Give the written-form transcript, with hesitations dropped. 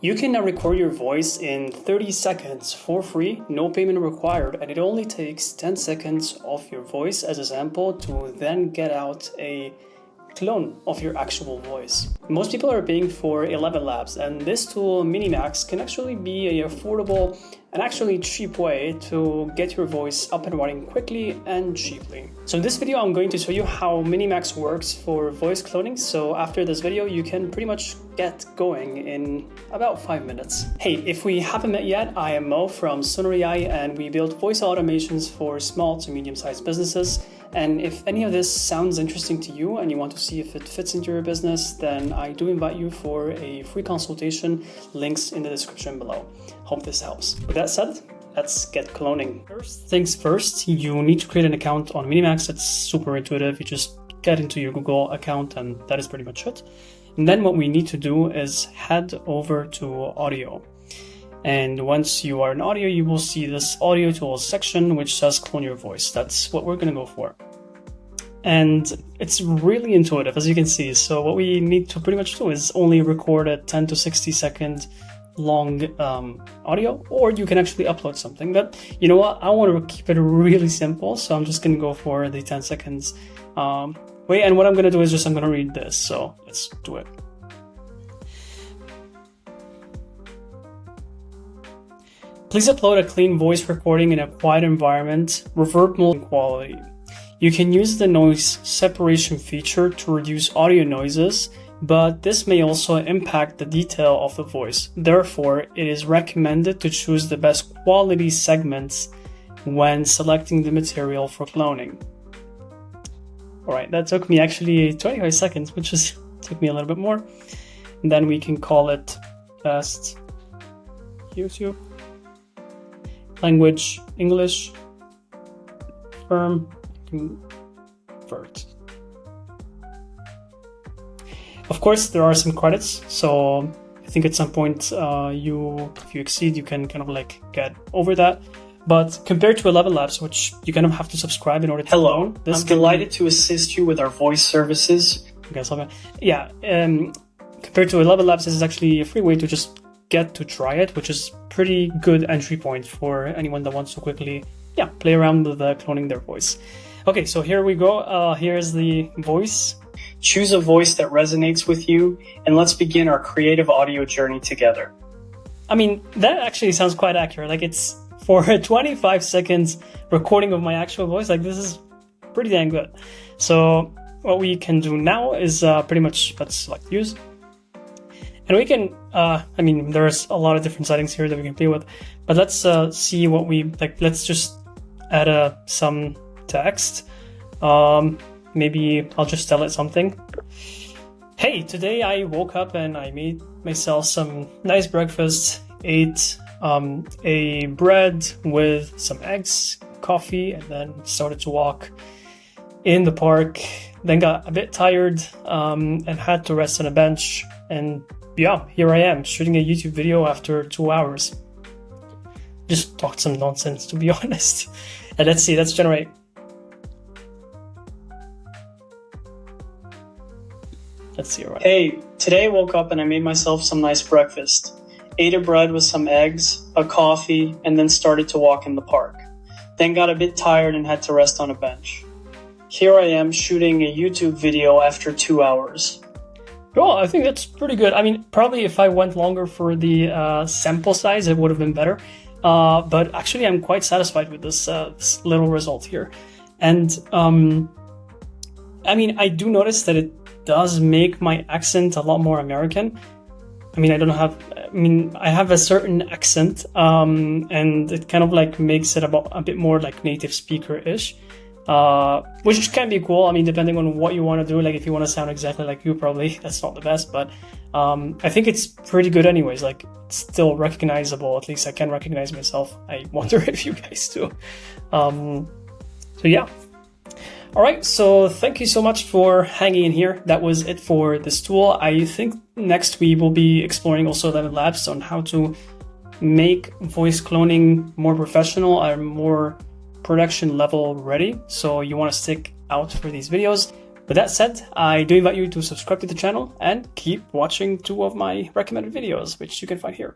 You can now record your voice in 30 seconds for free, no payment required, and it only takes 10 seconds of your voice as a sample to then get out a clone of your actual voice. Most people are paying for ElevenLabs, and this tool, MiniMax, can actually be an affordable and actually cheap way to get your voice up and running quickly and cheaply. So in this video, I'm going to show you how MiniMax works for voice cloning. So after this video, you can pretty much get going in about 5 minutes. Hey, if we haven't met yet, I am Mo from Sonorai, and we build voice automations for small to medium-sized businesses. And if any of this sounds interesting to you and you want to see if it fits into your business, then I do invite you for a free consultation. Links in the description below. Hope this helps. With that said, let's get cloning. First things first, you need to create an account on MiniMax. It's super intuitive. You just get into your Google account and that is pretty much it. And then what we need to do is head over to audio. And once you are in audio, you will see this audio tools section, which says clone your voice. That's what we're going to go for. And it's really intuitive, as you can see. So what we need to pretty much do is only record a 10 to 60 second long audio, or you can actually upload something. But you know what? I want to keep it really simple. So I'm just going to go for the 10 seconds way. And what I'm going to do is I'm going to read this. So let's do it. Please upload a clean voice recording in a quiet environment, reverb mode quality. You can use the noise separation feature to reduce audio noises, but this may also impact the detail of the voice. Therefore, it is recommended to choose the best quality segments when selecting the material for cloning. All right, that took me actually 25 seconds, which took me a little bit more. And then we can call it test YouTube. Language, English, firm, convert. Of course, there are some credits, so I think at some point if you exceed, you can kind of like get over that. But compared to ElevenLabs, which you kind of have to subscribe in order to Hello, I'm delighted to assist you with our voice services. Okay, so yeah, compared to ElevenLabs, this is actually a free way to just get to try it, which is pretty good entry point for anyone that wants to quickly play around with cloning their voice. Okay, so here we go. Here's the voice. Choose a voice that resonates with you, and let's begin our creative audio journey together. I mean, that actually sounds quite accurate. Like, it's for a 25 seconds recording of my actual voice. Like, this is pretty dang good. So what we can do now is pretty much let's select use. And we can, I mean, there's a lot of different settings here that we can play with, but let's see what we like. Let's just add some text. Maybe I'll just tell it something. Hey, today I woke up and I made myself some nice breakfast, ate a bread with some eggs, coffee, and then started to walk in the park. Then got a bit tired and had to rest on a bench. And yeah, here I am shooting a YouTube video after 2 hours. Just talked some nonsense, to be honest. And let's see, let's generate. Let's see, all right. Hey, today I woke up and I made myself some nice breakfast. Ate a bread with some eggs, a coffee, and then started to walk in the park. Then got a bit tired and had to rest on a bench. Here I am shooting a YouTube video after 2 hours. Well, I think that's pretty good. I mean, probably if I went longer for the sample size, it would have been better. But actually, I'm quite satisfied with this little result here. And I mean, I do notice that it does make my accent a lot more American. I mean, I have a certain accent, and it kind of like makes it a bit more like native speaker-ish. Which can be cool. I mean, depending on what you want to do, like if you want to sound exactly like you, probably that's not the best, but I think it's pretty good anyways. Like, it's still recognizable. At least I can recognize myself. I wonder if you guys do. So yeah. All right, so thank you so much for hanging in here. That was it for this tool. I think next we will be exploring also ElevenLabs on how to make voice cloning more professional and more production level ready. So you want to stick out for these videos. With that said, I do invite you to subscribe to the channel and keep watching 2 of my recommended videos, which you can find here.